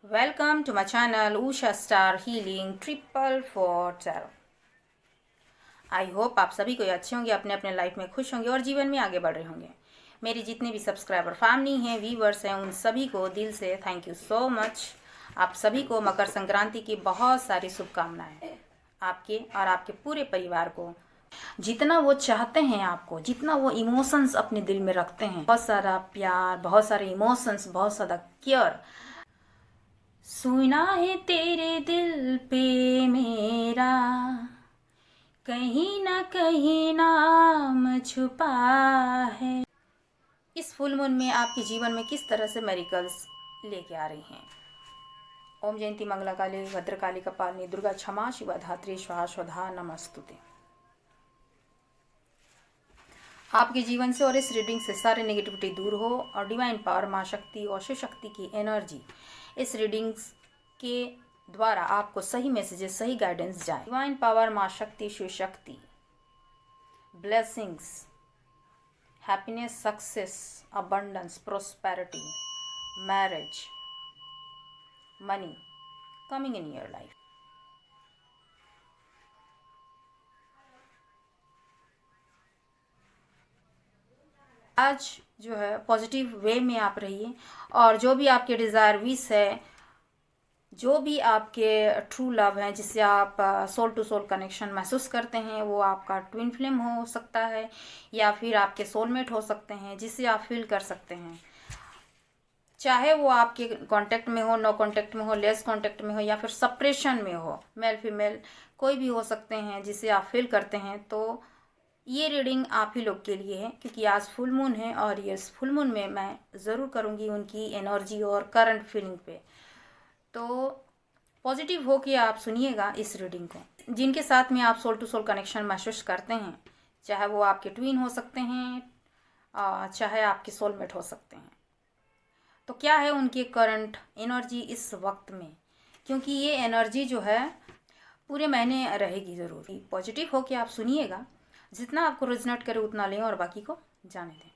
Welcome to my channel Usha star healing 444 tarot. I hope आप सभी कोई अच्छे होंगे, अपने अपने लाइफ में खुश होंगे और जीवन में आगे बढ़ रहे होंगे। मेरी जितने भी सब्सक्राइबर फैमिली हैं, व्यूवर्स हैं, उन सभी को दिल से थैंक यू सो मच। आप सभी को मकर संक्रांति की बहुत सारी शुभकामनाएं, आपके और आपके पूरे परिवार को। जितना वो चाहते हैं आपको, जितना वो इमोशंस अपने दिल में रखते हैं, बहुत सारा प्यार, बहुत सारे इमोशंस, बहुत सारा केयर, सुना है तेरे दिल पे मेरा कहीं ना कहीं नाम छुपा है। इस फुल मून में आपके जीवन में किस तरह से मेरिकल्स लेके आ रही हैं। ओम जयंती मंगला काली भद्रकाली कपालिनी दुर्गा क्षमा शिवा धात्री स्वाहा स्वधा नमस्तुते। आपके जीवन से और इस रीडिंग से सारे नेगेटिविटी दूर हो और डिवाइन पावर, माँ शक्ति और शिव शक्ति की एनर्जी इस रीडिंग्स के द्वारा आपको सही मैसेजेस, सही गाइडेंस जाए। डिवाइन पावर, माँ शक्ति, Shiv Shakti, blessings, happiness, success, abundance, prosperity, marriage, money coming in your life. आज जो है पॉजिटिव वे में आप रहिए और जो भी आपके डिज़ायर, विश है, जो भी आपके ट्रू लव हैं, जिससे आप सोल टू सोल कनेक्शन महसूस करते हैं, वो आपका ट्विन फ्लेम हो सकता है या फिर आपके सोलमेट हो सकते हैं, जिससे आप फील कर सकते हैं। चाहे वो आपके कांटेक्ट में हो, नो कांटेक्ट में हो, लेस कांटेक्ट में हो या फिर सेपरेशन में हो, मेल फीमेल कोई भी हो सकते हैं, जिसे आप फील करते हैं। तो ये रीडिंग आप ही लोग के लिए है, क्योंकि आज फुल मून है और ये फुल मून में मैं ज़रूर करूँगी उनकी एनर्जी और करंट फीलिंग पे। तो पॉजिटिव हो कि आप सुनिएगा इस रीडिंग को। जिनके साथ में आप सोल टू सोल कनेक्शन महसूस करते हैं, चाहे वो आपके ट्विन हो सकते हैं, चाहे आपके सोलमेट हो सकते हैं, तो क्या है उनकी करंट एनर्जी इस वक्त में, क्योंकि ये एनर्जी जो है पूरे महीने रहेगी। ज़रूर पॉजिटिव हो कि आप सुनिएगा, जितना आपको रेजोनेट करे उतना लें और बाकी को जाने दें।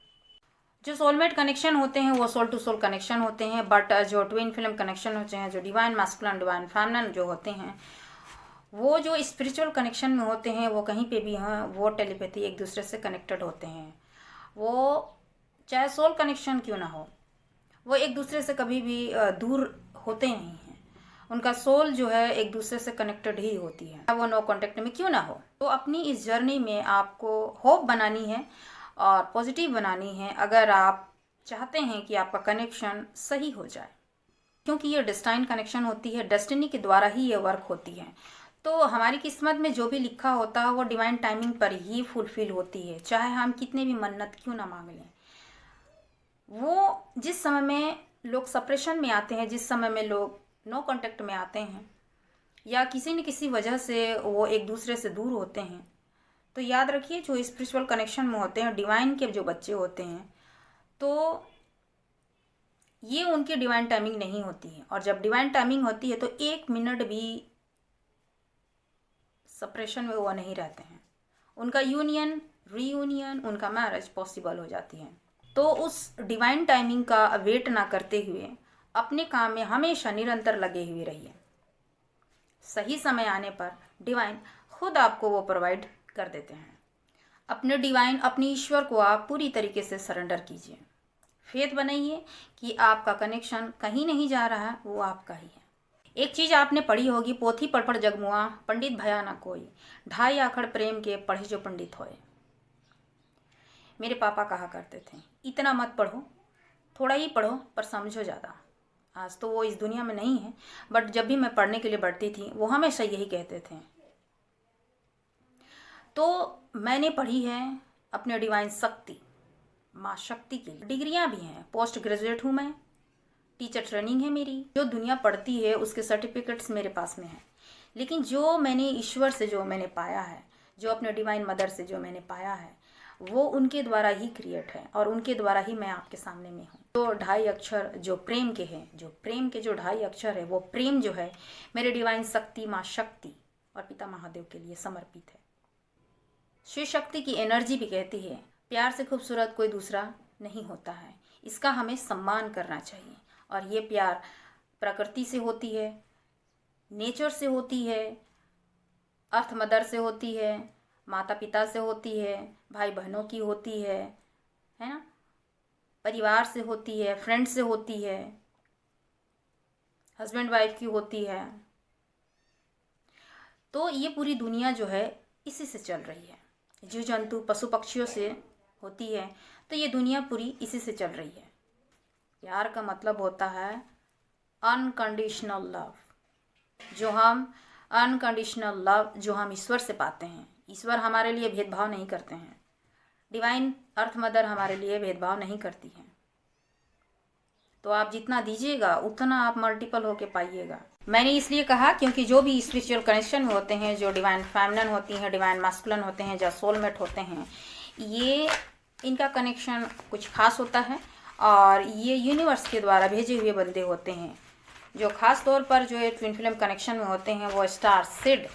जो सोलमेट कनेक्शन होते हैं वो सोल टू सोल कनेक्शन होते हैं, बट जो ट्विन फिल्म कनेक्शन होते हैं, जो डिवाइन मैस्कुलिन, डिवाइन फेमिनिन जो होते हैं, वो जो स्पिरिचुअल कनेक्शन में होते हैं, वो कहीं पे भी हैं, वो टेलीपैथी एक दूसरे से कनेक्टेड होते हैं। वो चाहे सोल कनेक्शन क्यों ना हो, वो एक दूसरे से कभी भी दूर होते नहीं हैं। उनका सोल जो है एक दूसरे से कनेक्टेड ही होती है, वो नो कांटेक्ट में क्यों ना हो। तो अपनी इस जर्नी में आपको होप बनानी है और पॉजिटिव बनानी है, अगर आप चाहते हैं कि आपका कनेक्शन सही हो जाए, क्योंकि ये डेस्टाइन कनेक्शन होती है, डेस्टिनी के द्वारा ही ये वर्क होती है। तो हमारी किस्मत में जो भी लिखा होता है वो डिवाइन टाइमिंग पर ही फुलफिल होती है, चाहे हम कितने भी मन्नत क्यों ना मांग लें। वो जिस समय में लोग सेपरेशन में आते हैं, जिस समय में लोग नो कांटेक्ट में आते हैं या किसी न किसी वजह से वो एक दूसरे से दूर होते हैं, तो याद रखिए जो स्पिरिचुअल कनेक्शन में होते हैं, डिवाइन के जो बच्चे होते हैं, तो ये उनकी डिवाइन टाइमिंग नहीं होती है। और जब डिवाइन टाइमिंग होती है तो 1 मिनट भी सेपरेशन में वो नहीं रहते हैं, उनका यूनियन, रीयूनियन, उनका मैरिज पॉसिबल हो जाती है। तो उस डिवाइन टाइमिंग का वेट ना करते हुए अपने काम में हमेशा निरंतर लगे हुए रहिए। सही समय आने पर डिवाइन खुद आपको वो प्रोवाइड कर देते हैं। अपने डिवाइन, अपने ईश्वर को आप पूरी तरीके से सरेंडर कीजिए। फेथ बनाइए कि आपका कनेक्शन कहीं नहीं जा रहा है, वो आपका ही है। एक चीज़ आपने पढ़ी होगी, पोथी पढ़ पढ़ जगमुआ पंडित भया ना कोई, 2.5 आखड़ प्रेम के पढ़े जो पंडित होए। मेरे पापा कहा करते थे, इतना मत पढ़ो, थोड़ा ही पढ़ो पर समझो ज़्यादा। आज तो वो इस दुनिया में नहीं है, बट जब भी मैं पढ़ने के लिए बढ़ती थी वो हमेशा यही कहते थे। तो मैंने पढ़ी है अपने डिवाइन शक्ति, माँ शक्ति की डिग्रियाँ भी हैं, पोस्ट ग्रेजुएट हूँ मैं, टीचर ट्रेनिंग है मेरी। जो दुनिया पढ़ती है उसके सर्टिफिकेट्स मेरे पास में हैं, लेकिन जो मैंने ईश्वर से जो मैंने पाया है, जो अपने डिवाइन मदर से जो मैंने पाया है, वो उनके द्वारा ही क्रिएट है और उनके द्वारा ही मैं आपके सामने में हूँ। तो 2.5 अक्षर जो प्रेम के हैं, जो प्रेम के जो 2.5 अक्षर है, वो प्रेम जो है मेरे डिवाइन शक्ति, माँ शक्ति और पिता महादेव के लिए समर्पित है। शिव शक्ति की एनर्जी भी कहती है, प्यार से खूबसूरत कोई दूसरा नहीं होता है, इसका हमें सम्मान करना चाहिए और ये प्यार प्रकृति से होती है, नेचर से होती है, अर्थ मदर से होती है, माता पिता से होती है, भाई बहनों की होती है ना, परिवार से होती है, फ्रेंड से होती है, हस्बैंड वाइफ की होती है। तो ये पूरी दुनिया जो है इसी से चल रही है। जीव जंतु पशु पक्षियों से होती है, तो ये दुनिया पूरी इसी से चल रही है। प्यार का मतलब होता है अनकंडीशनल लव, अनकंडीशनल लव जो हम ईश्वर से पाते हैं। ईश्वर हमारे लिए भेदभाव नहीं करते हैं, डिवाइन अर्थ मदर हमारे लिए भेदभाव नहीं करती है। तो आप जितना दीजिएगा उतना आप मल्टीपल होके पाइएगा। मैंने इसलिए कहा क्योंकि जो भी स्पिरिचुअल कनेक्शन में होते हैं, जो डिवाइन फेमिनिन होती हैं, डिवाइन मास्कुलिन होते हैं, जो सोलमेट होते हैं, ये इनका कनेक्शन कुछ खास होता है और ये यूनिवर्स के द्वारा भेजे हुए बंदे होते हैं। जो खास तौर पर जो है ट्विन फ्लेम कनेक्शन में होते हैं वो स्टार सीड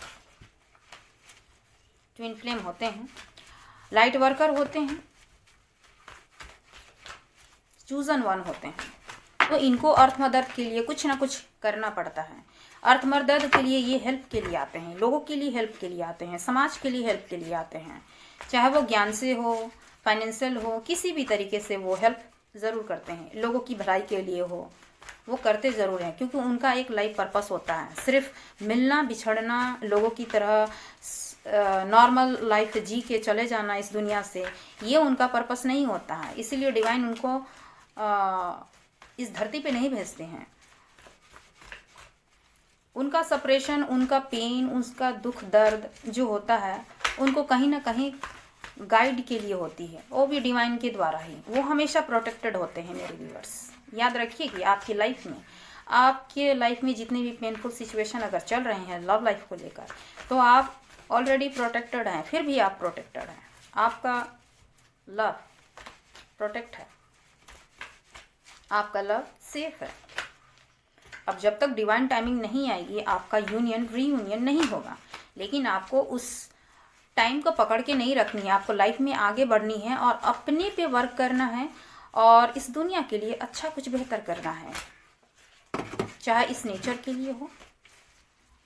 ट्विन फ्लेम होते हैं, लाइट वर्कर होते हैं, चूजन वन होते हैं। तो इनको अर्थ मदद के लिए कुछ ना कुछ करना पड़ता है। अर्थ मदद के लिए ये हेल्प के लिए आते हैं, लोगों के लिए हेल्प के लिए आते हैं, समाज के लिए हेल्प के लिए आते हैं, चाहे वो ज्ञान से हो, फाइनेंशियल हो, किसी भी तरीके से वो हेल्प ज़रूर करते हैं। लोगों की भलाई के लिए हो, वो करते ज़रूर हैं, क्योंकि उनका एक लाइफ पर्पस होता है। सिर्फ मिलना बिछड़ना, लोगों की तरह नॉर्मल लाइफ जी के चले जाना इस दुनिया से, ये उनका पर्पस नहीं होता है। इसीलिए डिवाइन उनको इस धरती पे नहीं भेजते हैं। उनका सेपरेशन, उनका पेन, उसका दुख दर्द जो होता है, उनको कहीं ना कहीं गाइड के लिए होती है, वो भी डिवाइन के द्वारा ही। वो हमेशा प्रोटेक्टेड होते हैं मेरे व्यूअर्स। याद रखिए कि आपके लाइफ में जितने भी पेनफुल सिचुएशन अगर चल रहे हैं लव लाइफ को लेकर, तो आप ऑलरेडी प्रोटेक्टेड हैं, फिर भी आप प्रोटेक्टेड हैं। आपका लव प्रोटेक्ट है, आपका लव सेफ है। अब जब तक डिवाइन टाइमिंग नहीं आएगी आपका रीयूनियन नहीं होगा, लेकिन आपको उस टाइम को पकड़ के नहीं रखनी है। आपको लाइफ में आगे बढ़नी है और अपने पे वर्क करना है और इस दुनिया के लिए अच्छा कुछ बेहतर करना है, चाहे इस नेचर के लिए हो।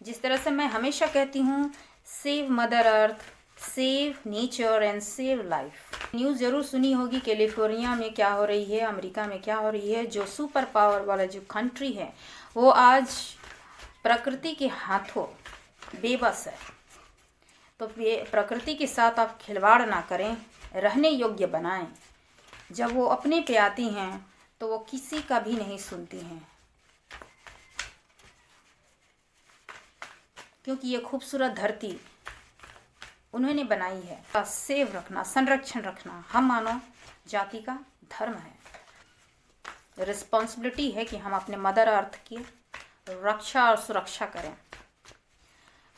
जिस तरह से मैं हमेशा कहती हूँ, save mother earth, save nature and save life. News ज़रूर सुनी होगी कैलिफोर्निया में क्या हो रही है, अमेरिका में क्या हो रही है। जो सुपर पावर वाला जो कंट्री है वो आज प्रकृति के हाथों बेबस है। तो प्रकृति के साथ आप खिलवाड़ ना करें, रहने योग्य बनाएं। जब वो अपने पे आती हैं तो वो किसी का भी नहीं सुनती हैं, क्योंकि ये खूबसूरत धरती उन्होंने बनाई है। का सेव रखना, संरक्षण रखना हम मानव जाति का धर्म है। रिस्पॉन्सिबिलिटी है कि हम अपने मदर अर्थ की रक्षा और सुरक्षा करें।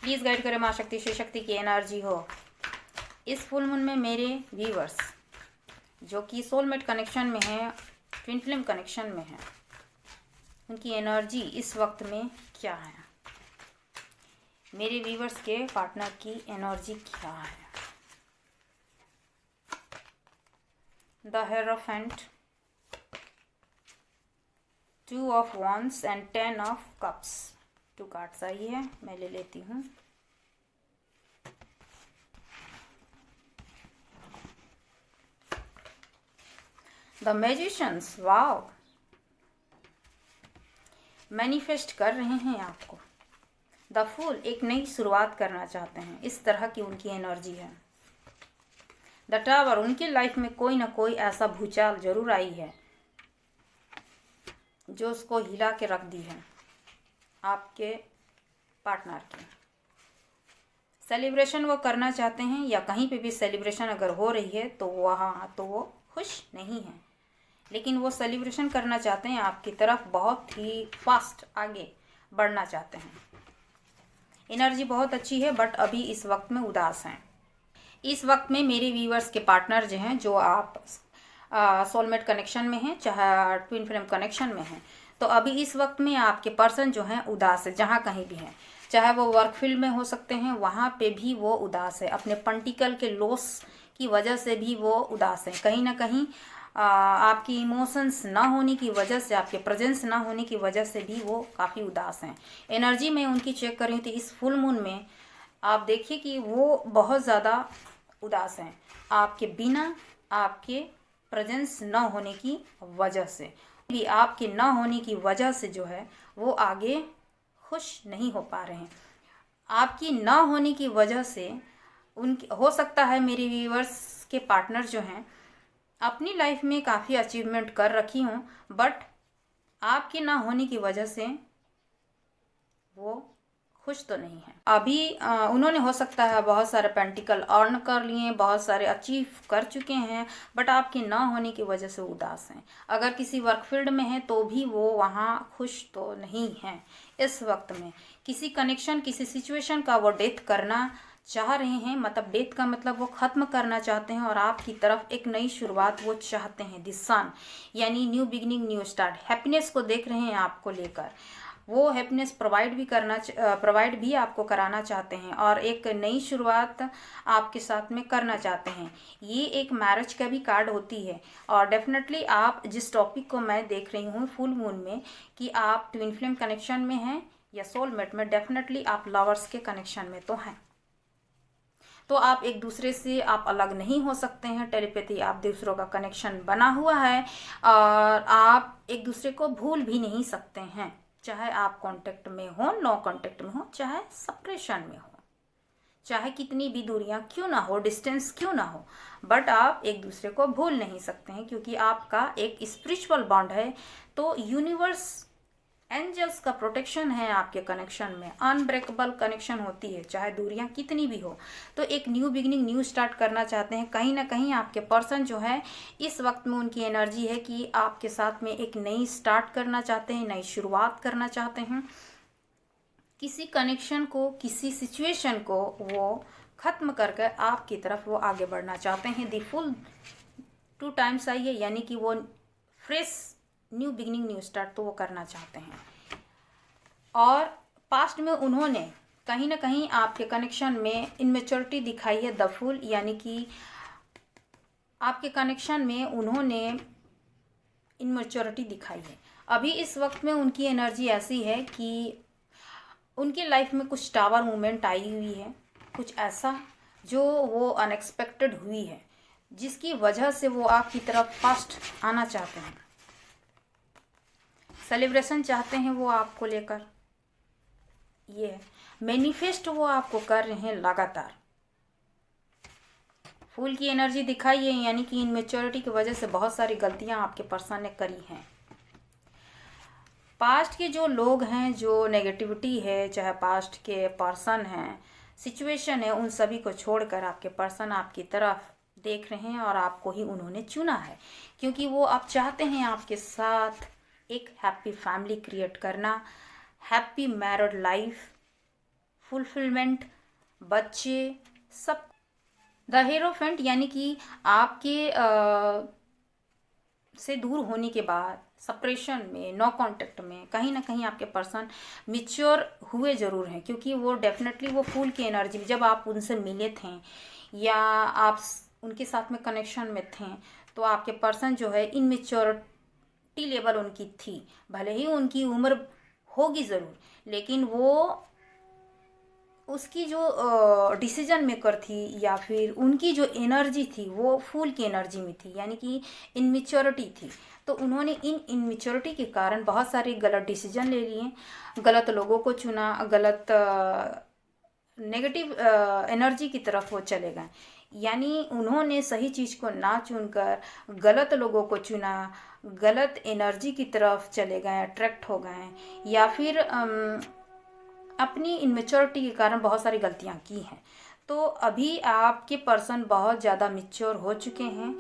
प्लीज़ गाइड करें माँ शक्ति, शिव शक्ति की एनर्जी हो इस फुल मून में। मेरे व्यूवर्स जो कि सोलमेट कनेक्शन में हैं, ट्विन फ्लेम कनेक्शन में हैं, उनकी एनर्जी इस वक्त में क्या है, मेरे व्यूवर्स के पार्टनर की एनर्जी क्या है। The hierophant, 2 of wands and 10 of cups. 2 cards आई है, मैं ले लेती हूँ। द मैजिशियंस, वाओ, मैनिफेस्ट कर रहे हैं आपको। द फूल, एक नई शुरुआत करना चाहते हैं, इस तरह की उनकी एनर्जी है। द टावर, उनकी लाइफ में कोई ना कोई ऐसा भूचाल जरूर आई है जो उसको हिला के रख दी है आपके पार्टनर की। सेलिब्रेशन वो करना चाहते हैं, या कहीं पे भी सेलिब्रेशन अगर हो रही है तो वहाँ तो वो खुश नहीं है, लेकिन वो सेलिब्रेशन करना चाहते हैं, आपकी तरफ बहुत ही फास्ट आगे बढ़ना चाहते हैं। एनर्जी बहुत अच्छी है, बट अभी इस वक्त में उदास हैं। इस वक्त में मेरे व्यूअर्स के पार्टनर जो हैं, जो आप सोलमेट कनेक्शन में हैं चाहे ट्विन फ्लेम कनेक्शन में हैं, तो अभी इस वक्त में आपके पर्सन जो हैं उदास है। जहाँ कहीं भी हैं, चाहे वो वर्क फील्ड में हो सकते हैं, वहाँ पे भी वो उदास है। अपने पंटिकल के लॉस की वजह से भी वो उदास हैं। कहीं ना कहीं आपकी इमोशंस ना होने की वजह से, आपके प्रेजेंस ना होने की वजह से भी वो काफ़ी उदास हैं। एनर्जी में उनकी चेक कर रही थी इस फुल मून में, आप देखिए कि वो बहुत ज़्यादा उदास हैं आपके बिना, आपके प्रेजेंस ना होने की वजह से भी, आपके ना होने की वजह से जो है वो आगे खुश नहीं हो पा रहे हैं। आपकी ना होने की वजह से उनकी, हो सकता है मेरे व्यूअर्स के पार्टनर जो हैं अपनी लाइफ में काफ़ी अचीवमेंट कर रखी हूँ, बट आपके ना होने की वजह से वो खुश तो नहीं है। अभी उन्होंने हो सकता है बहुत सारे पेंटिकल अर्न कर लिए, बहुत सारे अचीव कर चुके हैं, बट आपके ना होने की वजह से उदास हैं। अगर किसी वर्क फील्ड में है तो भी वो वहाँ खुश तो नहीं हैं इस वक्त में। किसी कनेक्शन, किसी सिचुएशन का वो डेथ करना चाह रहे हैं, मतलब डेथ का मतलब वो ख़त्म करना चाहते हैं और आपकी तरफ एक नई शुरुआत वो चाहते हैं। दिस सन यानी new beginning, new start, happiness को देख रहे हैं आपको लेकर। वो हैप्पीनेस प्रोवाइड भी आपको कराना चाहते हैं और एक नई शुरुआत आपके साथ में करना चाहते हैं। ये एक मैरिज का भी कार्ड होती है और डेफिनेटली आप जिस टॉपिक को मैं देख रही हूँ फुल मून में कि आप ट्विन फ्लेम कनेक्शन में हैं या सोलमेट में, डेफिनेटली आप लवर्स के कनेक्शन में तो हैं। तो आप एक दूसरे से आप अलग नहीं हो सकते हैं। टेलीपैथी आप दूसरों का कनेक्शन बना हुआ है और आप एक दूसरे को भूल भी नहीं सकते हैं, चाहे आप कांटेक्ट में हो, नो कांटेक्ट में हो, चाहे सेपरेशन में हो, चाहे कितनी भी दूरियां क्यों ना हो, डिस्टेंस क्यों ना हो, बट आप एक दूसरे को भूल नहीं सकते हैं क्योंकि आपका एक स्पिरिचुअल बॉन्ड है। तो यूनिवर्स, एंजल्स का प्रोटेक्शन है आपके कनेक्शन में, अनब्रेकेबल कनेक्शन होती है चाहे दूरियां कितनी भी हो। तो एक न्यू बिगिनिंग, न्यू स्टार्ट करना चाहते हैं। कहीं ना कहीं आपके पर्सन जो है इस वक्त में उनकी एनर्जी है कि आपके साथ में एक नई स्टार्ट करना चाहते हैं, नई शुरुआत करना चाहते हैं। किसी कनेक्शन को, किसी सिचुएशन को वो ख़त्म करके आपकी तरफ वो आगे बढ़ना चाहते हैं। दी फुल 2 टाइम्स आई है यानी कि वो fresh new beginning, new start तो वो करना चाहते हैं। और पास्ट में उन्होंने कहीं ना कहीं आपके कनेक्शन में इनमेच्योरिटी दिखाई है, द फूल, यानी कि आपके कनेक्शन में उन्होंने इनमेच्योरिटी दिखाई है। अभी इस वक्त में उनकी एनर्जी ऐसी है कि उनकी लाइफ में कुछ टावर मूवमेंट आई हुई है, कुछ ऐसा जो वो अनएक्सपेक्टेड हुई है जिसकी वजह से वो आपकी तरफ फास्ट आना चाहते हैं, सेलिब्रेशन चाहते हैं वो आपको लेकर। ये है मैनिफेस्ट वो आपको कर रहे हैं लगातार। फूल की एनर्जी दिखाई है यानी कि इनमेच्योरिटी की वजह से बहुत सारी गलतियां आपके पर्सन ने करी हैं। पास्ट के जो लोग हैं, जो नेगेटिविटी है, चाहे पास्ट के पर्सन हैं, सिचुएशन है, उन सभी को छोड़कर आपके पर्सन आपकी तरफ देख रहे हैं और आपको ही उन्होंने चुना है क्योंकि वो आप चाहते हैं आपके साथ एक हैप्पी फैमिली क्रिएट करना, हैप्पी मैरिड लाइफ, फुलफिलमेंट, बच्चे, सब। द हीरोफेंट यानी कि आपके से दूर होने के बाद, सेपरेशन में, नो कांटेक्ट में, कहीं ना कहीं आपके पर्सन मिच्योर हुए ज़रूर हैं क्योंकि वो डेफिनेटली वो फूल की एनर्जी, जब आप उनसे मिले थे या आप उनके साथ में कनेक्शन में थे तो आपके पर्सन जो है इनमेच्योरिटी लेवल उनकी थी। भले ही उनकी उम्र होगी ज़रूर, लेकिन वो उसकी जो डिसीजन मेकर थी या फिर उनकी जो एनर्जी थी वो फूल की एनर्जी में थी, यानी कि इनमेच्योरिटी थी। तो उन्होंने इन इनमेच्योरिटी के कारण बहुत सारे गलत डिसीजन ले लिए, गलत लोगों को चुना, गलत नेगेटिव एनर्जी की तरफ वो चले गए। यानी उन्होंने सही चीज़ को ना चुनकर गलत लोगों को चुना, गलत एनर्जी की तरफ चले गए, अट्रैक्ट हो गए, या फिर अपनी इनमेच्योरिटी के कारण बहुत सारी गलतियां की हैं। तो अभी आपके पर्सन बहुत ज़्यादा मैच्योर हो चुके हैं।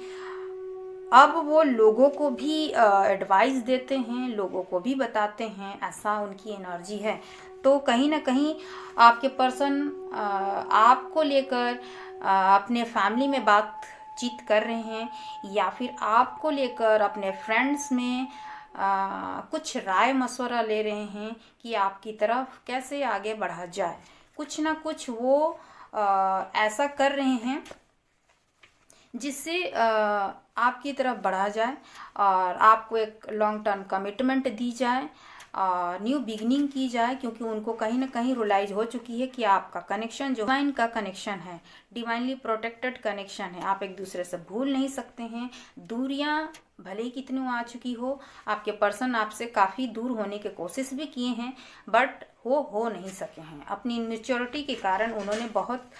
अब वो लोगों को भी एडवाइस देते हैं, लोगों को भी बताते हैं, ऐसा उनकी एनर्जी है। तो कहीं ना कहीं आपके पर्सन आपको लेकर अपने फैमिली में बातचीत कर रहे हैं या फिर आपको लेकर अपने फ्रेंड्स में कुछ राय मशवरा ले रहे हैं कि आपकी तरफ कैसे आगे बढ़ा जाए। कुछ ना कुछ वो ऐसा कर रहे हैं जिससे आपकी तरफ बढ़ा जाए और आपको एक लॉन्ग टर्म कमिटमेंट दी जाए और न्यू बिगनिंग की जाए, क्योंकि उनको कहीं ना कहीं रियलाइज हो चुकी है कि आपका कनेक्शन जो डिवाइन का कनेक्शन है, डिवाइनली प्रोटेक्टेड कनेक्शन है, आप एक दूसरे से भूल नहीं सकते हैं। दूरियां भले ही कितनी आ चुकी हो, आपके पर्सन आपसे काफ़ी दूर होने की कोशिश भी किए हैं, बट हो नहीं सके हैं। अपनी इनमेच्योरिटी के कारण उन्होंने बहुत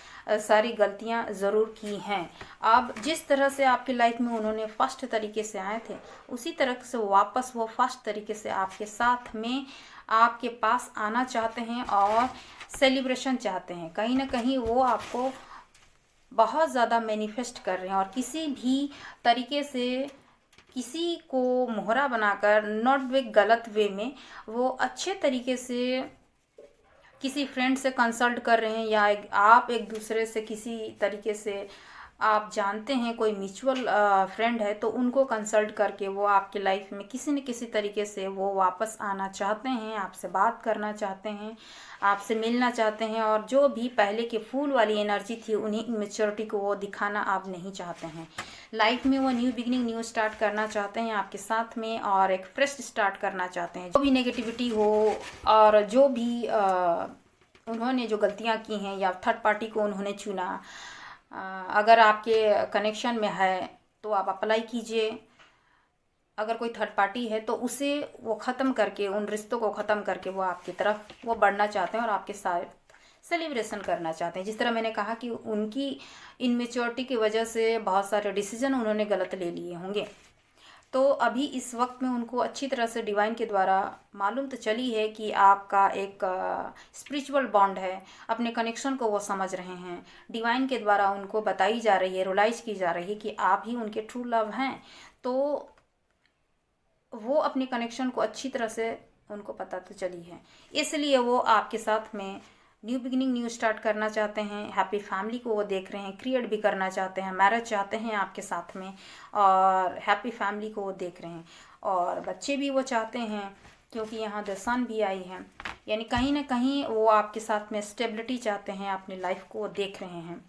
सारी गलतियां ज़रूर की हैं। अब जिस तरह से आपकी लाइफ में उन्होंने फर्स्ट तरीके से आए थे, उसी तरह से वापस वो फर्स्ट तरीके से आपके साथ में आपके पास आना चाहते हैं और सेलिब्रेशन चाहते हैं। कहीं ना कहीं वो आपको बहुत ज़्यादा मैनिफेस्ट कर रहे हैं और किसी भी तरीके से किसी को मोहरा बनाकर, नॉट वे गलत वे में, वो अच्छे तरीके से किसी फ्रेंड से कंसल्ट कर रहे हैं या आप एक दूसरे से किसी तरीके से आप जानते हैं कोई म्यूचुअल फ्रेंड है, तो उनको कंसल्ट करके वो आपकी लाइफ में किसी न किसी तरीके से वो वापस आना चाहते हैं, आपसे बात करना चाहते हैं, आपसे मिलना चाहते हैं। और जो भी पहले की फूल वाली एनर्जी थी, उन्हीं इमेच्योरिटी को वो दिखाना आप नहीं चाहते हैं। लाइफ में वो न्यू बिगनिंग, न्यू स्टार्ट करना चाहते हैं आपके साथ में और एक फ्रेश स्टार्ट करना चाहते हैं। जो भी नेगेटिविटी हो और जो भी उन्होंने जो गलतियां की हैं या थर्ड पार्टी को उन्होंने चुना, अगर आपके कनेक्शन में है तो आप अप्लाई कीजिए। अगर कोई थर्ड पार्टी है तो उसे वो ख़त्म करके, उन रिश्तों को ख़त्म करके वो आपकी तरफ वो बढ़ना चाहते हैं और आपके साथ सेलिब्रेशन करना चाहते हैं। जिस तरह मैंने कहा कि उनकी इनमेच्योरिटी की वजह से बहुत सारे डिसीजन उन्होंने गलत ले लिए होंगे, तो अभी इस वक्त में उनको अच्छी तरह से डिवाइन के द्वारा मालूम तो चली है कि आपका एक स्पिरिचुअल बॉन्ड है, अपने कनेक्शन को वो समझ रहे हैं। डिवाइन के द्वारा उनको बताई जा रही है, रियलाइज की जा रही है कि आप ही उनके ट्रू लव हैं। तो वो अपने कनेक्शन को अच्छी तरह से उनको पता तो चली है, इसलिए वो आपके साथ में न्यू बिगिनिंग, न्यू स्टार्ट करना चाहते हैं। हैप्पी फैमिली को वो देख रहे हैं, क्रिएट भी करना चाहते हैं, मैरिज चाहते हैं आपके साथ में और हैप्पी फैमिली को वो देख रहे हैं और बच्चे भी वो चाहते हैं, क्योंकि यहाँ द सन भी आई है। यानी कहीं ना कहीं वो आपके साथ में स्टेबिलिटी चाहते हैं, अपनी लाइफ को वो देख रहे हैं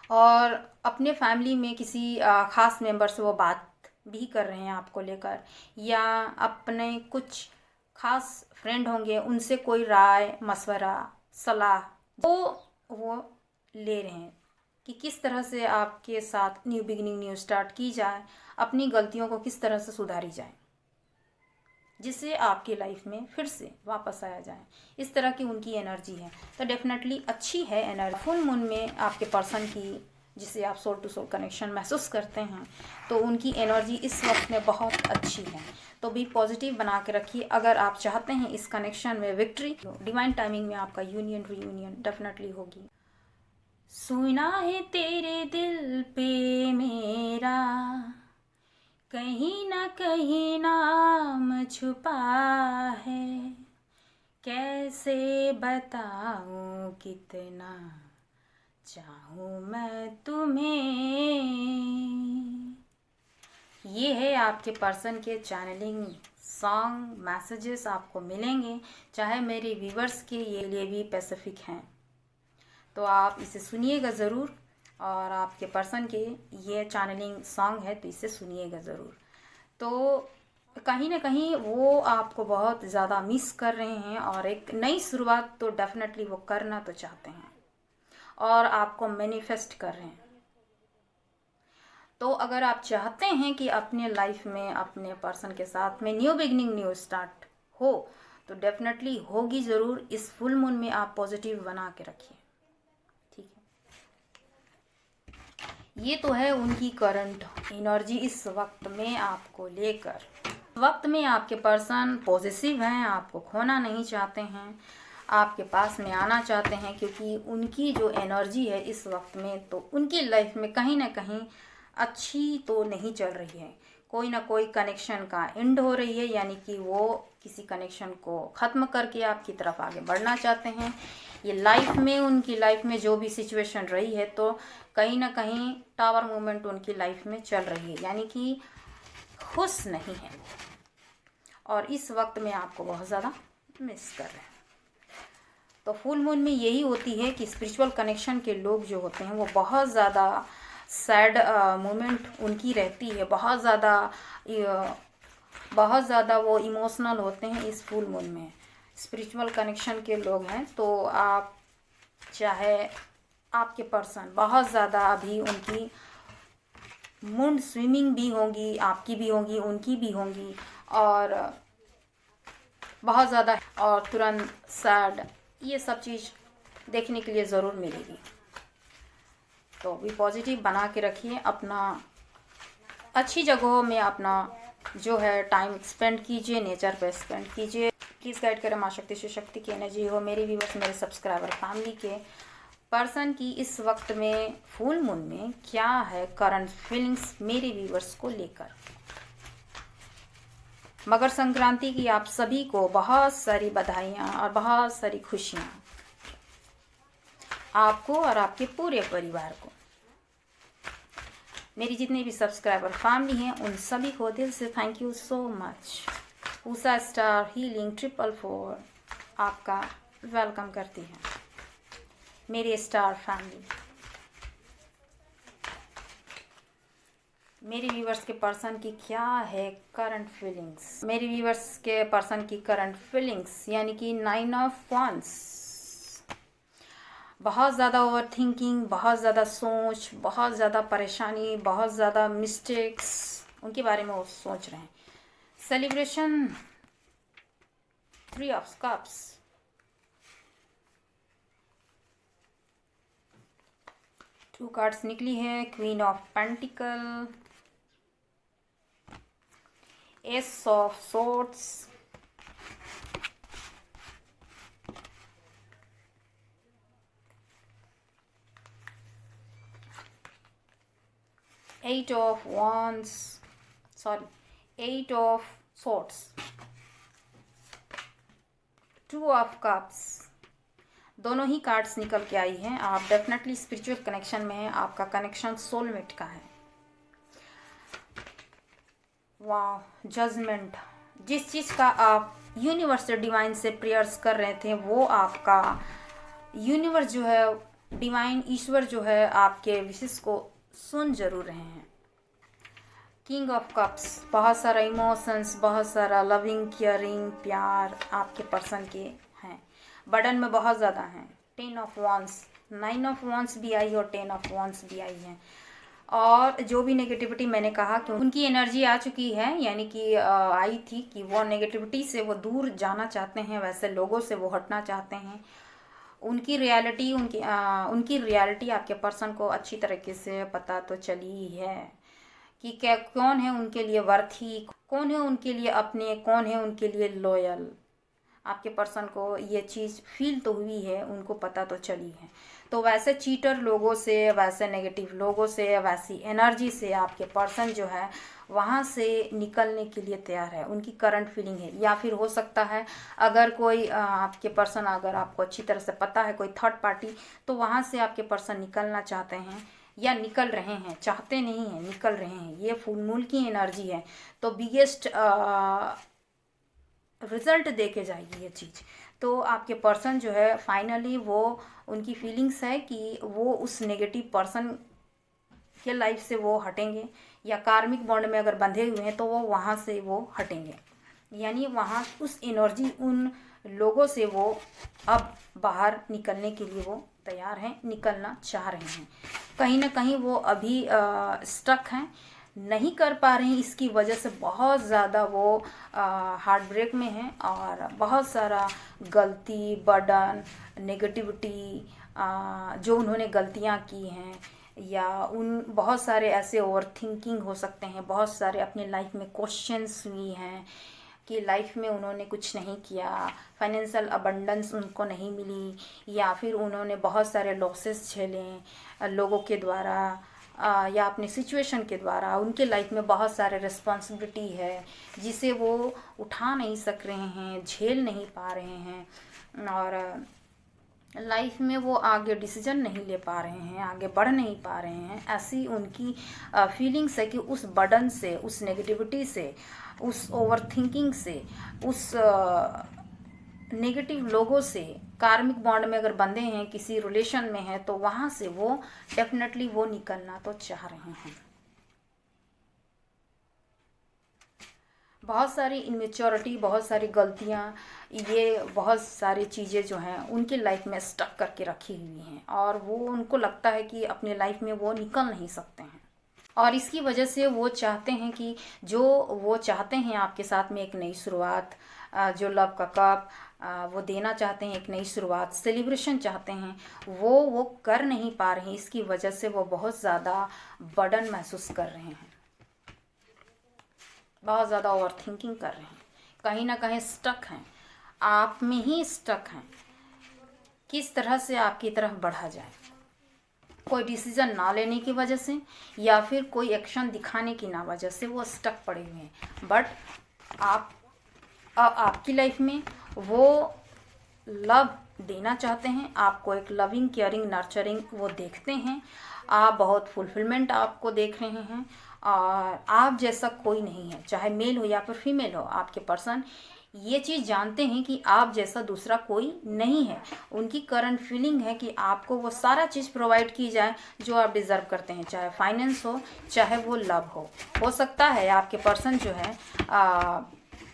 और अपने फैमिली में किसी ख़ास मेंबर से वो बात भी कर रहे हैं आपको लेकर, या अपने कुछ खास फ्रेंड होंगे उनसे कोई राय, मशवरा, सलाह वो ले रहे हैं कि किस तरह से आपके साथ न्यू बिगिनिंग, न्यू स्टार्ट की जाए, अपनी गलतियों को किस तरह से सुधारी जाए, जिससे आपकी लाइफ में फिर से वापस आया जाए। इस तरह की उनकी एनर्जी है, तो डेफिनेटली अच्छी है एनर्जी। फुल मून में आपके पर्सन की, जिसे आप सोल टू सोल कनेक्शन महसूस करते हैं, तो उनकी एनर्जी इस वक्त में बहुत अच्छी है। तो भी पॉजिटिव बना के रखिए। अगर आप चाहते हैं इस कनेक्शन में विक्ट्री, डिवाइन टाइमिंग में आपका यूनियन, रीयूनियन डेफिनेटली होगी। सुना है तेरे दिल पे मेरा कहीं ना कहीं नाम छुपा है, कैसे बताऊं कितना चाहूं मैं तुम्हें। ये है आपके पर्सन के चैनलिंग सॉन्ग मैसेजेस आपको मिलेंगे, चाहे मेरे व्यूवर्स के ये लिए भी स्पेसिफिक हैं, तो आप इसे सुनिएगा ज़रूर। और आपके पर्सन के ये चैनलिंग सॉन्ग है तो इसे सुनिएगा ज़रूर। तो कहीं ना कहीं वो आपको बहुत ज़्यादा मिस कर रहे हैं और एक नई शुरुआत तो डेफिनेटली वो करना तो चाहते हैं और आपको मैनिफेस्ट कर रहे हैं। तो अगर आप चाहते हैं कि अपने लाइफ में अपने पर्सन के साथ में न्यू बिगनिंग, न्यू स्टार्ट हो, तो डेफिनेटली होगी ज़रूर। इस फुल मून में आप पॉजिटिव बना के रखिए, ठीक है। ये तो है उनकी करंट एनर्जी इस वक्त में आपको लेकर। वक्त में आपके पर्सन पॉजिटिव हैं, आपको खोना नहीं चाहते हैं, आपके पास में आना चाहते हैं, क्योंकि उनकी जो एनर्जी है इस वक्त में, तो उनकी लाइफ में कहीं ना कहीं अच्छी तो नहीं चल रही है। कोई ना कोई कनेक्शन का एंड हो रही है, यानी कि वो किसी कनेक्शन को ख़त्म करके आपकी तरफ आगे बढ़ना चाहते हैं। ये लाइफ में, उनकी लाइफ में जो भी सिचुएशन रही है, तो कहीं ना कहीं टावर मूवमेंट उनकी लाइफ में चल रही है, यानी कि खुश नहीं है और इस वक्त में आपको बहुत ज़्यादा मिस कर रहे हैं। तो फुल मून में यही होती है कि स्पिरिचुअल कनेक्शन के लोग जो होते हैं वो बहुत ज़्यादा सैड मोमेंट उनकी रहती है, बहुत ज़्यादा वो इमोशनल होते हैं इस फुल मून में। स्पिरिचुअल कनेक्शन के लोग हैं तो आप चाहे आपके पर्सन बहुत ज़्यादा अभी उनकी मूड स्विंगिंग भी होंगी, आपकी भी होंगी, उनकी भी होंगी, और बहुत ज़्यादा और तुरंत सैड, ये सब चीज़ देखने के लिए ज़रूर मिलेगी। तो भी पॉजिटिव बना के रखिए, अपना अच्छी जगहों में अपना जो है टाइम स्पेंड कीजिए, नेचर पे स्पेंड कीजिए। प्लीज़ गाइड करें माँ शक्ति से शक्ति की एनर्जी हो मेरे व्यूअर्स, मेरे सब्सक्राइबर फैमिली के पर्सन की इस वक्त में फुल मून में क्या है करंट फीलिंग्स मेरे व्यूअर्स को लेकर। मकर संक्रांति की आप सभी को बहुत सारी बधाइयाँ और बहुत सारी खुशियाँ, आपको और आपके पूरे परिवार को। मेरी जितने भी सब्सक्राइबर फैमिली हैं उन सभी को दिल से thank you so much. Usha star healing 444 आपका वेलकम करती है मेरे स्टार फैमिली। मेरे व्यूवर्स के पर्सन की क्या है करंट फीलिंग्स, मेरे व्यूवर्स के पर्सन की करंट फीलिंग्स यानी कि 9 ऑफ वांड्स। बहुत ज़्यादा ओवर थिंकिंग, बहुत ज़्यादा सोच, बहुत ज़्यादा परेशानी, बहुत ज़्यादा मिस्टेक्स उनके बारे में वो सोच रहे हैं। Celebration 3 of cups, two cards निकली है, queen of pentacle, ace of swords, eight of wands, sorry 8 of swords, 2 of cups. दोनों ही कार्ड्स निकल के आई हैं। आप डेफिनेटली स्पिरिचुअल कनेक्शन में हैं, आपका कनेक्शन सोलमेट का है। वाह, जजमेंट, जिस चीज़ का आप यूनिवर्स डिवाइन से प्रेयर्स कर रहे थे वो आपका यूनिवर्स जो है, डिवाइन ईश्वर जो है आपके विशेष को सुन जरूर रहे हैं। किंग ऑफ कप्स, बहुत सारा इमोशंस, बहुत सारा लविंग केयरिंग प्यार आपके पर्सन के हैं, बर्डन में बहुत ज़्यादा हैं। 10 ऑफ wands, 9 ऑफ wands भी आई और 10 ऑफ wands भी आई हैं। और जो भी नेगेटिविटी मैंने कहा कि उनकी एनर्जी आ चुकी है, यानी कि आई थी कि वो नेगेटिविटी से वो दूर जाना चाहते हैं, वैसे लोगों से वो हटना चाहते हैं। उनकी रियलिटी आपके पर्सन को अच्छी तरीके से पता तो चली ही है कि क्या कौन है उनके लिए वर्थी, कौन है उनके लिए अपने, कौन है उनके लिए लॉयल। आपके पर्सन को ये चीज़ फील तो हुई है, उनको पता तो चली है। तो वैसे चीटर लोगों से, वैसे नेगेटिव लोगों से, वैसी एनर्जी से आपके पर्सन जो है वहाँ से निकलने के लिए तैयार है। उनकी करंट फीलिंग है, या फिर हो सकता है अगर कोई आपके पर्सन, अगर आपको अच्छी तरह से पता है कोई थर्ड पार्टी, तो वहाँ से आपके पर्सन निकलना चाहते हैं या निकल रहे हैं, चाहते नहीं हैं, निकल रहे हैं। ये फुल मून की एनर्जी है, तो बिगेस्ट रिजल्ट दे के जाएगी ये चीज़। तो आपके पर्सन जो है फाइनली वो, उनकी फीलिंग्स है कि वो उस नेगेटिव पर्सन के लाइफ से वो हटेंगे, या कार्मिक बॉन्ड में अगर बंधे हुए हैं तो वो वहाँ से वो हटेंगे, यानी वहाँ उस एनर्जी, उन लोगों से वो अब बाहर निकलने के लिए वो तैयार हैं, निकलना चाह रहे हैं। कहीं ना कहीं वो अभी स्टक हैं, नहीं कर पा रहे हैं, इसकी वजह से बहुत ज़्यादा वो हार्ट ब्रेक में हैं, और बहुत सारा गलती, बर्डन, नेगेटिविटी, जो उन्होंने गलतियां की हैं, या उन बहुत सारे ऐसे ओवर थिंकिंग हो सकते हैं, बहुत सारे अपने लाइफ में क्वेश्चंस हुई हैं कि लाइफ में उन्होंने कुछ नहीं किया, फाइनेंशियल अबंडेंस उनको नहीं मिली, या फिर उन्होंने बहुत सारे लॉसेस झेले लोगों के द्वारा, या अपने सिचुएशन के द्वारा। उनके लाइफ में बहुत सारे रिस्पॉन्सिबिलिटी है जिसे वो उठा नहीं सक रहे हैं, झेल नहीं पा रहे हैं, और लाइफ में वो आगे डिसीजन नहीं ले पा रहे हैं, आगे बढ़ नहीं पा रहे हैं। ऐसी उनकी फीलिंग्स है कि उस बर्डन से, उस नेगेटिविटी से, उस ओवर थिंकिंग से, उस नेगेटिव लोगों से कार्मिक बॉन्ड में अगर बंधे हैं, किसी रिलेशन में हैं, तो वहाँ से वो डेफिनेटली वो निकलना तो चाह रहे हैं। बहुत सारी इमेच्योरिटी, बहुत सारी गलतियाँ, ये बहुत सारी चीज़ें जो हैं उनकी लाइफ में स्टक करके रखी हुई हैं और वो उनको लगता है कि अपनी लाइफ में वो निकल नहीं सकते हैं। और इसकी वजह से वो चाहते हैं कि जो वो चाहते हैं आपके साथ में एक नई शुरुआत, जो लव का कप वो देना चाहते हैं, एक नई शुरुआत, सेलिब्रेशन चाहते हैं, वो कर नहीं पा रहे हैं। इसकी वजह से वो बहुत ज़्यादा बर्डन महसूस कर रहे हैं, बहुत ज़्यादा ओवर थिंकिंग कर रहे हैं, कहीं ना कहीं स्टक हैं, आप में ही स्टक हैं। किस तरह से आपकी तरफ बढ़ा जाए, कोई डिसीजन ना लेने की वजह से या फिर कोई एक्शन दिखाने की ना वजह से वो स्टक पड़े हुए हैं। बट आपकी लाइफ में वो लव देना चाहते हैं, आपको एक लविंग, केयरिंग, नर्चरिंग वो देखते हैं, आप बहुत फुलफिलमेंट आपको देख रहे हैं और आप जैसा कोई नहीं है, चाहे मेल हो या फिर फीमेल हो, आपके पर्सन ये चीज़ जानते हैं कि आप जैसा दूसरा कोई नहीं है। उनकी करंट फीलिंग है कि आपको वो सारा चीज़ प्रोवाइड की जाए जो आप डिज़र्व करते हैं, चाहे फाइनेंस हो, चाहे वो लव हो सकता है आपके पर्सन जो है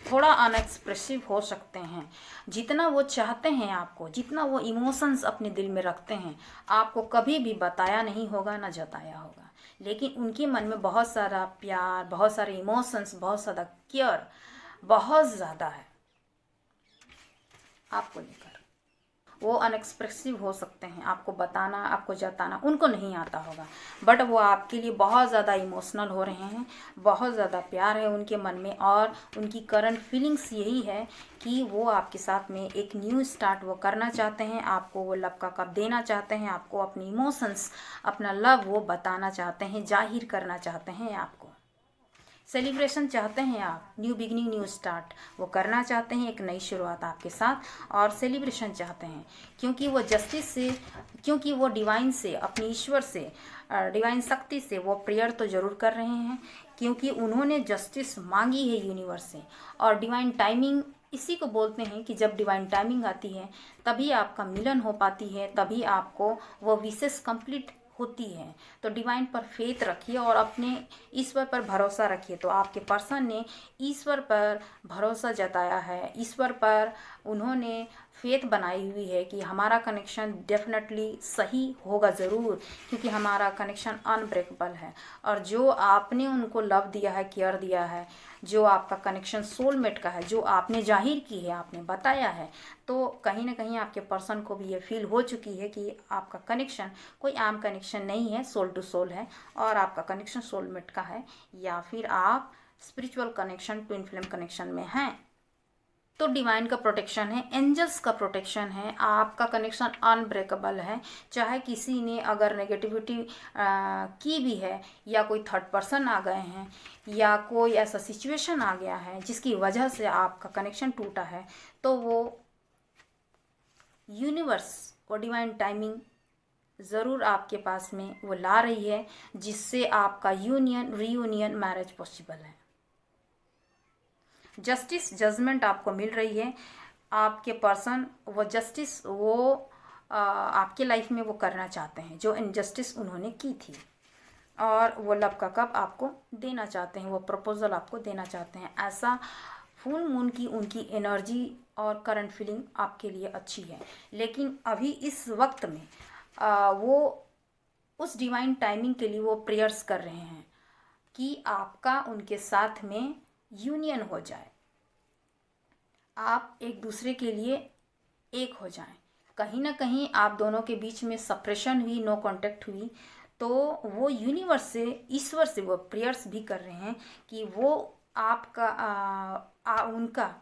थोड़ा अनएक्सप्रेसिव हो सकते हैं। जितना वो चाहते हैं आपको, जितना वो इमोशंस अपने दिल में रखते हैं, आपको कभी भी बताया नहीं होगा, ना जताया होगा, लेकिन उनके मन में बहुत सारा प्यार, बहुत सारे इमोशंस, बहुत ज़्यादा केयर, बहुत ज़्यादा है आपको लेकर। वो अनएक्सप्रेसिव हो सकते हैं, आपको बताना, आपको जताना उनको नहीं आता होगा, बट वो आपके लिए बहुत ज़्यादा इमोशनल हो रहे हैं, बहुत ज़्यादा प्यार है उनके मन में और उनकी करंट फीलिंग्स यही है कि वो आपके साथ में एक न्यू स्टार्ट वो करना चाहते हैं, आपको वो लव का कप देना चाहते हैं, आपको अपनी इमोशंस, अपना लव वो बताना चाहते हैं, जाहिर करना चाहते हैं आपको। सेलिब्रेशन चाहते हैं आप, न्यू बिगनिंग, न्यू स्टार्ट वो करना चाहते हैं, एक नई शुरुआत आपके साथ, और सेलिब्रेशन चाहते हैं क्योंकि वो जस्टिस से, क्योंकि वो डिवाइन से, अपनी ईश्वर से, डिवाइन शक्ति से वो प्रेयर तो ज़रूर कर रहे हैं क्योंकि उन्होंने जस्टिस मांगी है यूनिवर्स से। और डिवाइन टाइमिंग इसी को बोलते हैं कि जब डिवाइन टाइमिंग आती है तभी आपका मिलन हो पाती है, तभी आपको वो विशेष कंप्लीट होती है। तो डिवाइन पर फेथ रखिए और अपने ईश्वर पर भरोसा रखिए। तो आपके पर्सन ने ईश्वर पर भरोसा जताया है, ईश्वर पर उन्होंने फेथ बनाई हुई है कि हमारा कनेक्शन डेफिनेटली सही होगा ज़रूर, क्योंकि हमारा कनेक्शन अनब्रेकेबल है। और जो आपने उनको लव दिया है, केयर दिया है, जो आपका कनेक्शन सोलमेट का है, जो आपने जाहिर की है, आपने बताया है, तो कहीं ना कहीं आपके पर्सन को भी ये फील हो चुकी है कि आपका कनेक्शन कोई आम कनेक्शन नहीं है, सोल टू सोल है और आपका कनेक्शन सोलमेट का है, या फिर आप spiritual connection, twin flame connection में हैं। तो डिवाइन का प्रोटेक्शन है, एंजल्स का प्रोटेक्शन है, आपका कनेक्शन अनब्रेकेबल है। चाहे किसी ने अगर नेगेटिविटी की भी है, या कोई थर्ड पर्सन आ गए हैं, या कोई ऐसा सिचुएशन आ गया है जिसकी वजह से आपका कनेक्शन टूटा है, तो वो यूनिवर्स और डिवाइन टाइमिंग ज़रूर आपके पास में वो ला रही है, जिससे आपका यूनियन, रीयूनियन, मैरिज पॉसिबल है। जस्टिस, जजमेंट आपको मिल रही है। आपके पर्सन वो जस्टिस वो आपके लाइफ में वो करना चाहते हैं जो इनजस्टिस उन्होंने की थी, और वो लव का कप आपको देना चाहते हैं, वो प्रपोजल आपको देना चाहते हैं। ऐसा फुल मून की उनकी एनर्जी और करंट फीलिंग आपके लिए अच्छी है, लेकिन अभी इस वक्त में वो उस डिवाइन टाइमिंग के लिए वो प्रेयर्स कर रहे हैं कि आपका उनके साथ में यूनियन हो जाए, आप एक दूसरे के लिए एक हो जाएं। कहीं ना कहीं आप दोनों के बीच में सप्रेशन हुई, नो कांटेक्ट हुई, तो वो यूनिवर्स से, ईश्वर से वो प्रेयर्स भी कर रहे हैं कि वो आपका उनका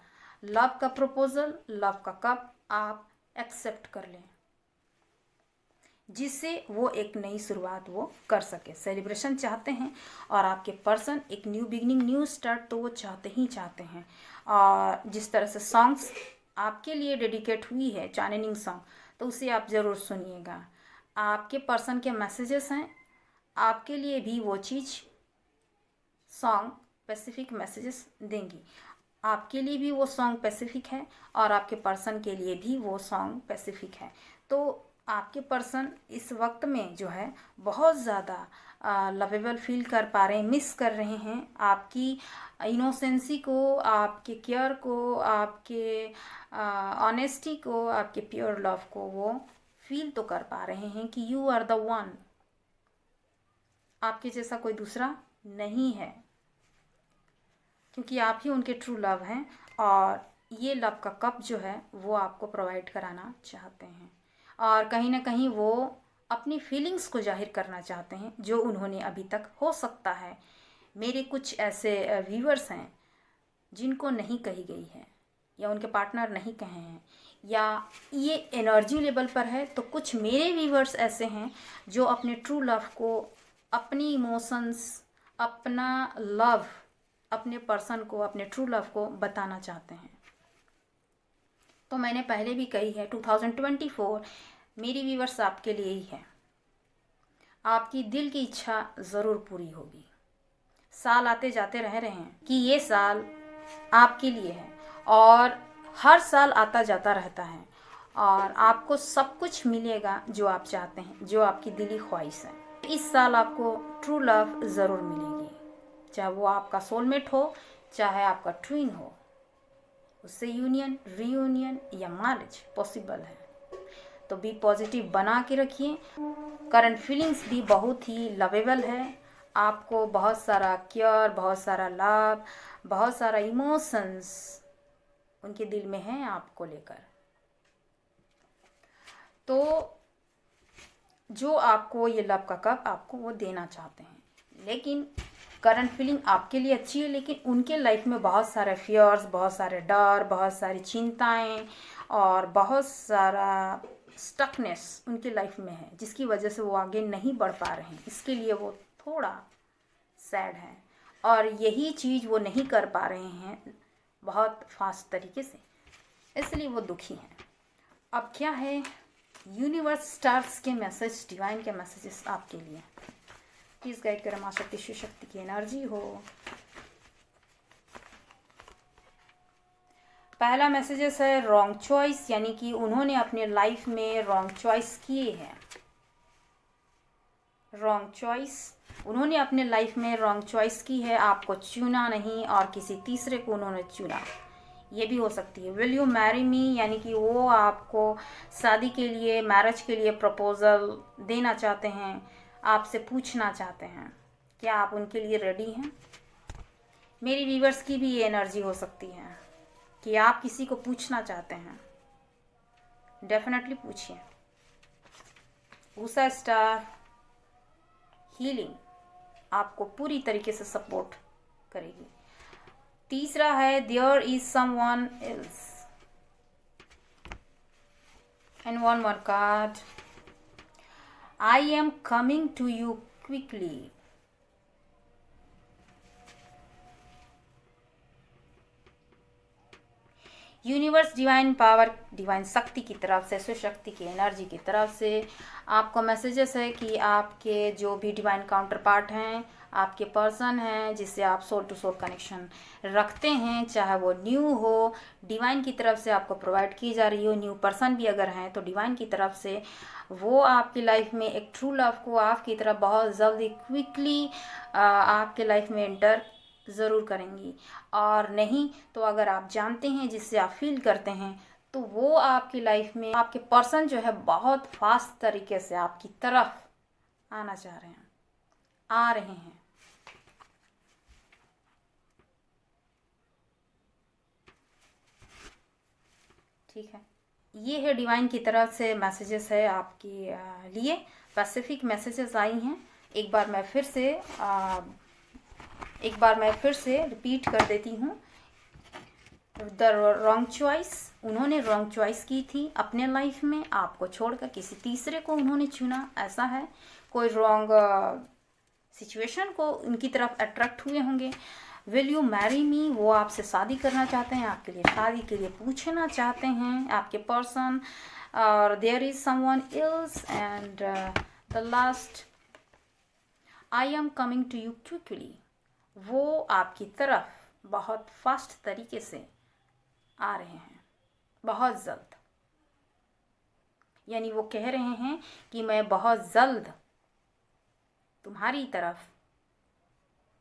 लव का प्रपोजल, लव का कप आप एक्सेप्ट कर लें, जिससे वो एक नई शुरुआत वो कर सके। सेलिब्रेशन चाहते हैं और आपके पर्सन एक न्यू बिगनिंग, न्यू स्टार्ट तो वो चाहते ही चाहते हैं। और जिस तरह से सॉन्ग्स आपके लिए डेडिकेट हुई है, चैनलिंग सॉन्ग, तो उसे आप ज़रूर सुनिएगा। आपके पर्सन के मैसेजेस हैं, आपके लिए भी वो चीज़ सॉन्ग स्पेसिफिक मैसेजेस देंगी। आपके लिए भी वो सॉन्ग स्पेसिफिक है और आपके पर्सन के लिए भी वो सॉन्ग स्पेसिफिक है। तो आपके पर्सन इस वक्त में जो है बहुत ज़्यादा लवेबल फील कर पा रहे हैं, मिस कर रहे हैं आपकी इनोसेंसी को, आपके केयर को, आपके ऑनेस्टी को, आपके प्योर लव को वो फील तो कर पा रहे हैं कि यू आर द वन, आपके जैसा कोई दूसरा नहीं है, क्योंकि आप ही उनके ट्रू लव हैं और ये लव का कप जो है वो आपको प्रोवाइड कराना चाहते हैं। और कहीं ना कहीं वो अपनी फीलिंग्स को जाहिर करना चाहते हैं जो उन्होंने अभी तक, हो सकता है मेरे कुछ ऐसे व्यूअर्स हैं जिनको नहीं कही गई है या उनके पार्टनर नहीं कहे हैं, या ये एनर्जी लेवल पर है, तो कुछ मेरे व्यूअर्स ऐसे हैं जो अपने ट्रू लव को, अपनी इमोशंस, अपना लव अपने पर्सन को, अपने ट्रू लव को बताना चाहते हैं। तो मैंने पहले भी कही है 2024 मेरी व्यूअर्स आपके लिए ही है। आपकी दिल की इच्छा ज़रूर पूरी होगी। साल आते जाते रह रहे हैं कि ये साल आपके लिए है और हर साल आता जाता रहता है और आपको सब कुछ मिलेगा जो आप चाहते हैं, जो आपकी दिली ख्वाहिश है। इस साल आपको ट्रू लव ज़रूर मिलेगी, चाहे वो आपका सोलमेट हो, चाहे आपका ट्विन हो, उससे यूनियन, रीयूनियन या मैरिज पॉसिबल है। तो बी पॉजिटिव बना के रखिए। करंट फीलिंग्स भी बहुत ही लवेबल है, आपको बहुत सारा केयर, बहुत सारा लव, बहुत सारा इमोशंस उनके दिल में है आपको लेकर। तो जो आपको ये लव का कप आपको वो देना चाहते हैं, लेकिन करंट फीलिंग आपके लिए अच्छी है, लेकिन उनके लाइफ में बहुत सारे फियर्स, बहुत सारे डर, बहुत सारी चिंताएं और बहुत सारा स्टकनेस उनके लाइफ में है, जिसकी वजह से वो आगे नहीं बढ़ पा रहे हैं। इसके लिए वो थोड़ा सैड है और यही चीज़ वो नहीं कर पा रहे हैं बहुत फास्ट तरीके से, इसलिए वो दुखी हैं। अब क्या है यूनिवर्स, स्टार्स के मैसेज, डिवाइन के मैसेजेस आपके लिए, प्लीज़ गाइड करें। माँ शक्ति, शिव शक्ति की एनर्जी हो। पहला मैसेजेस है रॉन्ग चॉइस, यानी कि उन्होंने अपने लाइफ में रॉन्ग चॉइस किए हैं। रॉन्ग चॉइस, उन्होंने अपने लाइफ में रॉन्ग चॉइस की है, आपको चुना नहीं और किसी तीसरे को उन्होंने चुना, ये भी हो सकती है। विल यू मैरी मी, यानी कि वो आपको शादी के लिए, मैरिज के लिए प्रपोजल देना चाहते हैं, आपसे पूछना चाहते हैं, क्या आप उनके लिए रेडी हैं। मेरी व्यूअर्स की भी ये एनर्जी हो सकती है कि आप किसी को पूछना चाहते हैं, डेफिनेटली पूछिए। उषा स्टार हीलिंग आपको पूरी तरीके से सपोर्ट करेगी। तीसरा है there is someone else, and one more card, I am coming to you quickly. Universe, divine power, divine शक्ति की तरफ से, शिव शक्ति की एनर्जी की तरफ से आपको मैसेजेस है कि आपके जो भी डिवाइन काउंटर पार्ट हैं, आपके पर्सन हैं जिससे आप सोल टू सोल कनेक्शन रखते हैं, चाहे वो न्यू हो, डिवाइन की तरफ से आपको प्रोवाइड की जा रही हो, न्यू पर्सन भी अगर हैं तो डिवाइन की तरफ से वो आपकी लाइफ में एक ट्रू लव को आपकी तरफ बहुत जल्दी क्विकली आपके लाइफ में एंटर ज़रूर करेंगी। और नहीं तो अगर आप जानते हैं, जिससे आप फील करते हैं, तो वो आपकी लाइफ में, आपके पर्सन जो है बहुत फास्ट तरीके से आपकी तरफ आना चाह रहे हैं, आ रहे हैं। ठीक है, ये है डिवाइन की तरफ से मैसेजेस है आपके लिए, स्पेसिफिक मैसेजेस आई हैं। एक बार मैं फिर से रिपीट कर देती हूँ। द रॉन्ग चॉइस, उन्होंने रॉन्ग चॉइस की थी अपने लाइफ में, आपको छोड़कर किसी तीसरे को उन्होंने चुना, ऐसा है। कोई रॉन्ग सिचुएशन को उनकी तरफ अट्रैक्ट हुए होंगे। विल यू मैरी मी, वो आपसे शादी करना चाहते हैं, आपके लिए शादी के लिए पूछना चाहते हैं आपके पर्सन। और there is someone else, and the last, I am coming to you quickly, वो आपकी तरफ बहुत फास्ट तरीके से आ रहे हैं, बहुत जल्द। यानी वो कह रहे हैं कि मैं बहुत जल्द तुम्हारी तरफ,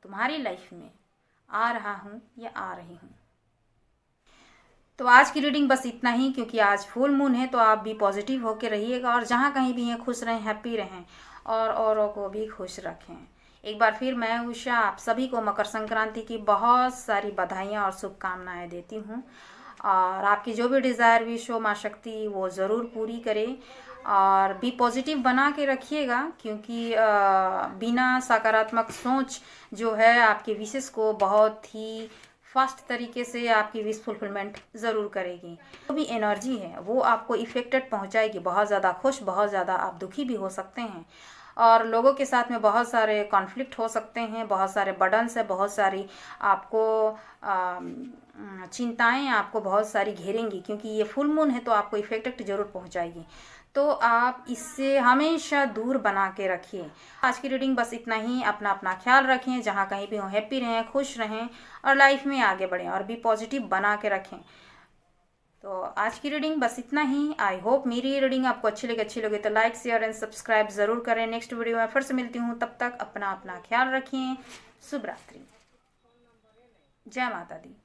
तुम्हारी लाइफ में आ रहा हूँ या आ रही हूँ। तो आज की रीडिंग बस इतना ही, क्योंकि आज फुल मून है, तो आप भी पॉजिटिव होकर रहिएगा और जहाँ कहीं भी हैं खुश रहें, हैप्पी रहें और औरों को भी खुश रखें। एक बार फिर मैं उषा आप सभी को मकर संक्रांति की बहुत सारी बधाइयाँ और शुभकामनाएं देती हूँ। और आपकी जो भी डिज़ायर विश हो माँ शक्ति वो ज़रूर पूरी करे। और भी पॉजिटिव बना के रखिएगा, क्योंकि बिना सकारात्मक सोच जो है आपके विशेष को बहुत ही फास्ट तरीके से आपकी विश फुलफिलमेंट ज़रूर करेगी। जो भी एनर्जी है वो आपको इफेक्टेड पहुंचाएगी। बहुत ज़्यादा खुश, बहुत ज़्यादा आप दुखी भी हो सकते हैं और लोगों के साथ में बहुत सारे कॉन्फ्लिक्ट हो सकते हैं, बहुत सारे बर्डन्स है, बहुत सारी आपको चिंताएं आपको बहुत सारी घेरेंगी, क्योंकि ये फुल मून है तो आपको इफेक्ट जरूर पहुंचाएगी। तो आप इससे हमेशा दूर बना के रखिए। आज की रीडिंग बस इतना ही। अपना अपना ख्याल रखें, जहाँ कहीं भी हो हैप्पी रहें, खुश रहें और लाइफ में आगे बढ़ें और भी पॉजिटिव बना के रखें। तो आज की रीडिंग बस इतना ही। आई होप मेरी रीडिंग आपको अच्छी लगे तो लाइक शेयर एंड सब्सक्राइब ज़रूर करें। नेक्स्ट वीडियो में फिर से मिलती हूँ, तब तक अपना अपना ख्याल रखिए। शुभ रात्रि, जय माता दी।